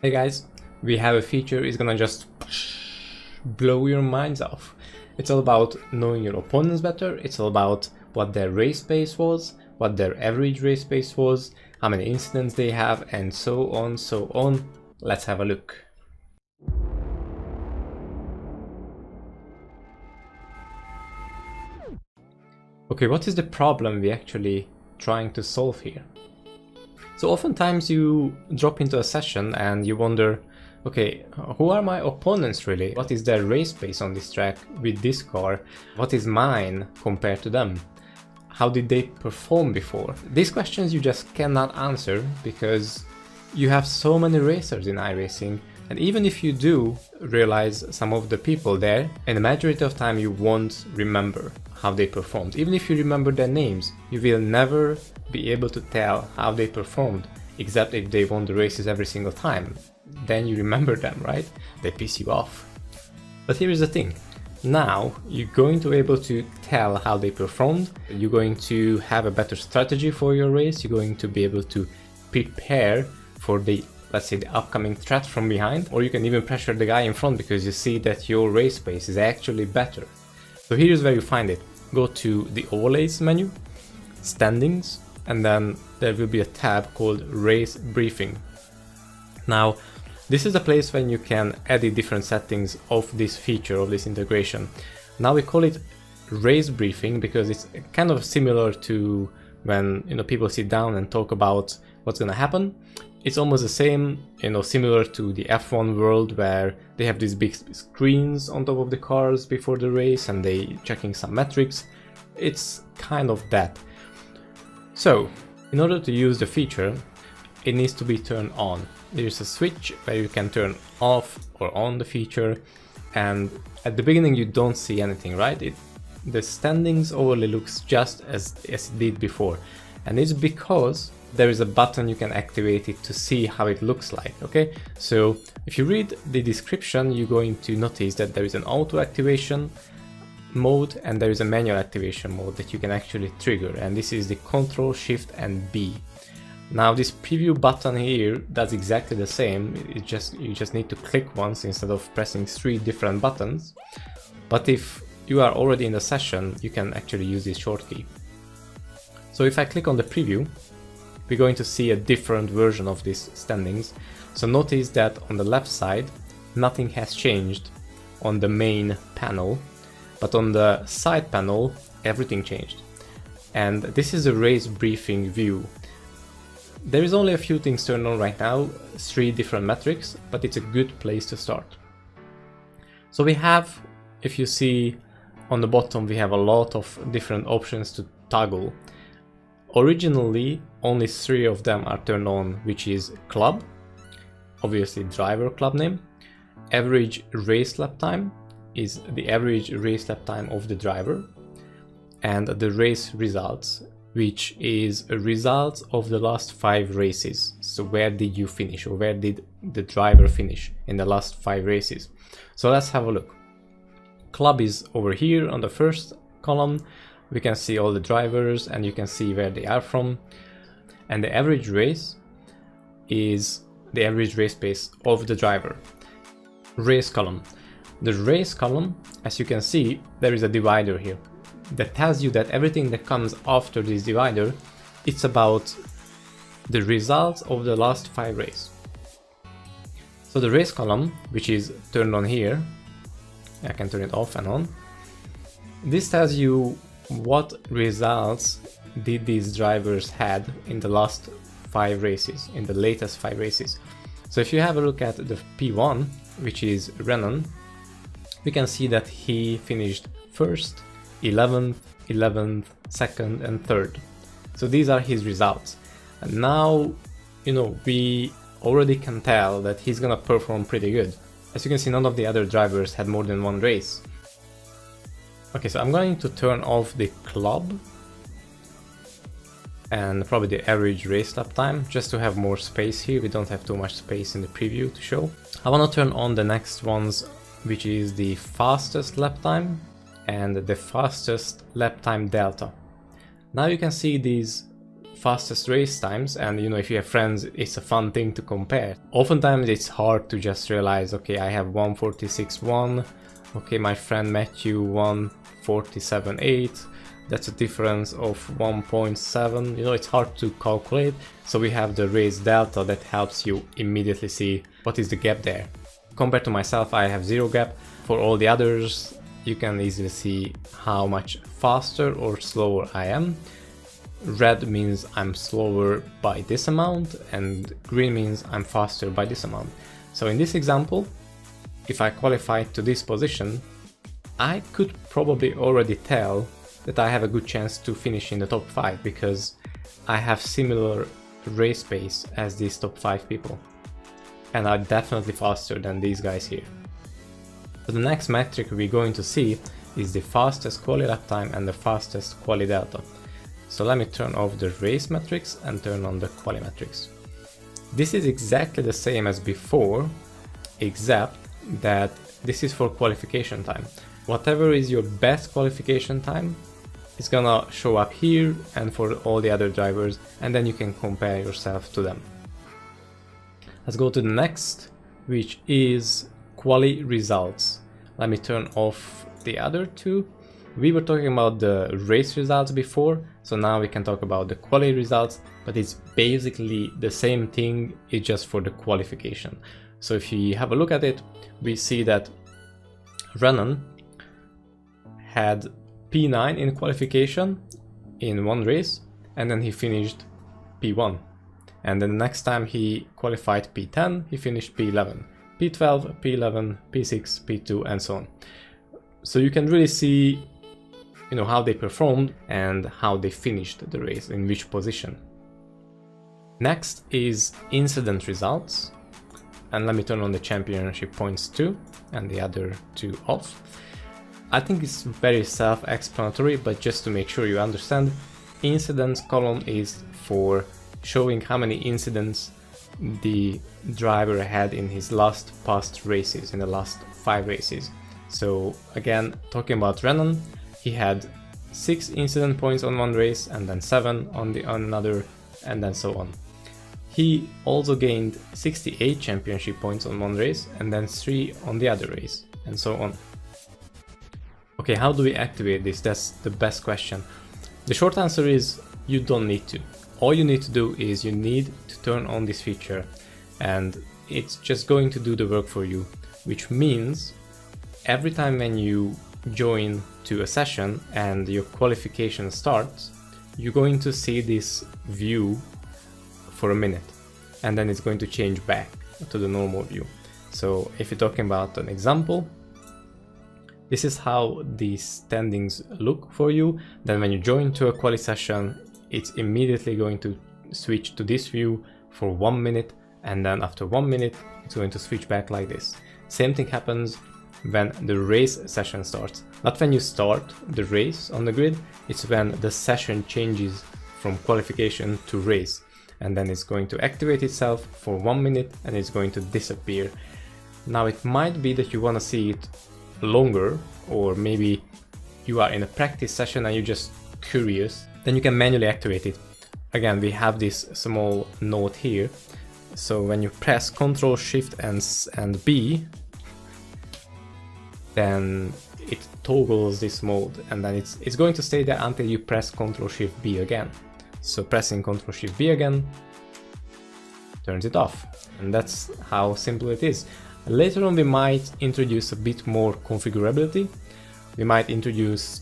Hey guys, we have a feature is gonna just blow your minds off. It's all about knowing your opponents better, it's all about what their race pace was, what their average race pace was, how many incidents they have, and so on, so on. Let's have a look. Okay, what is the problem we're actually trying to solve here? So oftentimes you drop into a session and you wonder, okay, who are my opponents really? What is their race pace on this track with this car? What is mine compared to them? How did they perform before? These questions you just cannot answer because you have so many racers in iRacing, and even if you do realize some of the people there, in the majority of time you won't remember how they performed. Even if you remember their names, you will never be able to tell how they performed, except if they won the races every single time. Then you remember them, right? They piss you off. But here is the thing. Now you're going to be able to tell how they performed, you're going to have a better strategy for your race, you're going to be able to prepare for the, let's say, the upcoming threat from behind, or you can even pressure the guy in front because you see that your race pace is actually better. So here's where you find it. Go to the overlays menu, standings, and then there will be a tab called race briefing. Now, this is the place when you can edit different settings of this feature, of this integration. Now we call it race briefing because it's kind of similar to when people sit down and talk about what's gonna happen. It's almost the same, similar to the F1 world where they have these big screens on top of the cars before the race and they checking some metrics. It's kind of that. So, in order to use the feature, it needs to be turned on. There's a switch where you can turn off or on the feature, and at the beginning you don't see anything, right? The standings overlay looks just as it did before, and it's because there is a button you can activate it to see how it looks like, okay? So if you read the description, you're going to notice that there is an auto activation mode and there is a manual activation mode that you can actually trigger, and this is the Control Shift and B. Now this preview button here does exactly the same. You just need to click once instead of pressing 3 different buttons. But if you are already in the session, you can actually use this shortkey. So if I click on the preview, we're going to see a different version of these standings. So notice that on the left side, nothing has changed on the main panel, but on the side panel, everything changed. And this is a race briefing view. There is only a few things turned on right now, 3 different metrics, but it's a good place to start. So we have, if you see on the bottom, we have a lot of different options to toggle. Originally, only 3 of them are turned on, which is club, obviously driver club name, average race lap time is the average race lap time of the driver, and the race results, which is a result of the last 5 races. So where did you finish, or where did the driver finish in the last 5 races? So let's have a look. Club is over here on the first column. We can see all the drivers and you can see where they are from. And the average race is the average race pace of the driver. Race column. The race column, as you can see, there is a divider here that tells you that everything that comes after this divider, it's about the results of the last 5 races. So the race column, which is turned on here, I can turn it off and on. This tells you what results did these drivers had in the last 5 races, in the latest 5 races. So if you have a look at the P1, which is Renan, we can see that he finished 1st, 11th, 11th, 2nd and 3rd. So these are his results. And now, we already can tell that he's gonna perform pretty good. As you can see, none of the other drivers had more than 1 race. Okay, so I'm going to turn off the club and probably the average race lap time, just to have more space here. We don't have too much space in the preview to show. I want to turn on the next ones, which is the fastest lap time and the fastest lap time delta. Now you can see these fastest race times, and you know, if you have friends, it's a fun thing to compare. Oftentimes it's hard to just realize, okay, I have 146.1, okay, my friend Matthew 147.8, that's a difference of 1.7, you know, it's hard to calculate. So we have the race delta that helps you immediately see what is the gap there. Compared to myself, I have zero gap. For all the others, you can easily see how much faster or slower I am. Red means I'm slower by this amount, and green means I'm faster by this amount. So in this example, if I qualified to this position, I could probably already tell that I have a good chance to finish in the top 5 because I have similar race pace as these top 5 people. And I'm definitely faster than these guys here. So the next metric we're going to see is the fastest quali lap time and the fastest quali delta. So let me turn off the race metrics and turn on the quali metrics. This is exactly the same as before, except that this is for qualification time. Whatever is your best qualification time is gonna show up here and for all the other drivers, and then you can compare yourself to them. Let's go to the next, which is quali results. Let me turn off the other two. We were talking about the race results before, so now we can talk about the quali results, but it's basically the same thing, it's just for the qualification. So if you have a look at it, we see that Renan had P9 in qualification in one race, and then he finished P1. And then the next time he qualified P10, he finished P11, P12, P11, P6, P2, and so on. So you can really see, you know, how they performed and how they finished the race, in which position. Next is incident results. And let me turn on the championship points too, and the other two off. I think it's very self-explanatory, but just to make sure you understand, incidents column is for showing how many incidents the driver had in his last past races, in the last 5 races. So again, talking about Renan, he had 6 incident points on one race, and then 7 on another, and then so on. He also gained 68 championship points on one race, and then 3 on the other race, and so on. Okay, how do we activate this? That's the best question. The short answer is you don't need to. All you need to do is you need to turn on this feature, and it's just going to do the work for you, which means every time when you join to a session and your qualification starts, you're going to see this view for a minute, and then it's going to change back to the normal view. So if you're talking about an example, this is how the standings look for you. Then when you join to a quali session, it's immediately going to switch to this view for 1 minute, and then after 1 minute it's going to switch back like this. Same thing happens when the race session starts. Not when you start the race on the grid, it's when the session changes from qualification to race, and then it's going to activate itself for 1 minute and it's going to disappear. Now it might be that you want to see it longer, or maybe you are in a practice session and you're just curious, then you can manually activate it. Again, we have this small note here, so when you press Ctrl Shift and B, then it toggles this mode, and then it's going to stay there until you press Ctrl Shift B again. So pressing Ctrl Shift B again turns it off, and that's how simple it is. Later on we might introduce a bit more configurability. We might introduce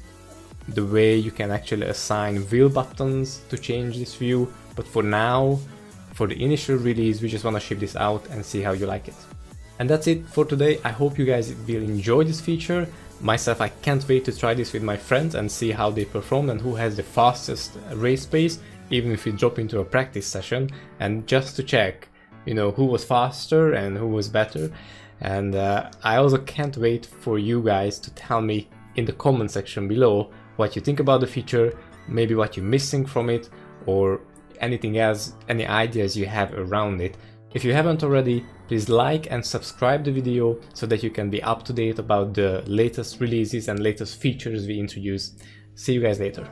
the way you can actually assign wheel buttons to change this view, but for now, for the initial release, we just want to ship this out and see how you like it. And that's it for today. I hope you guys will enjoy this feature. Myself, I can't wait to try this with my friends and see how they perform and who has the fastest race pace, even if we drop into a practice session, and just to check, you know, who was faster and who was better. And I also can't wait for you guys to tell me in the comment section below what you think about the feature, maybe what you're missing from it, or anything else, any ideas you have around it. If you haven't already, please like and subscribe the video so that you can be up to date about the latest releases and latest features we introduce. See you guys later.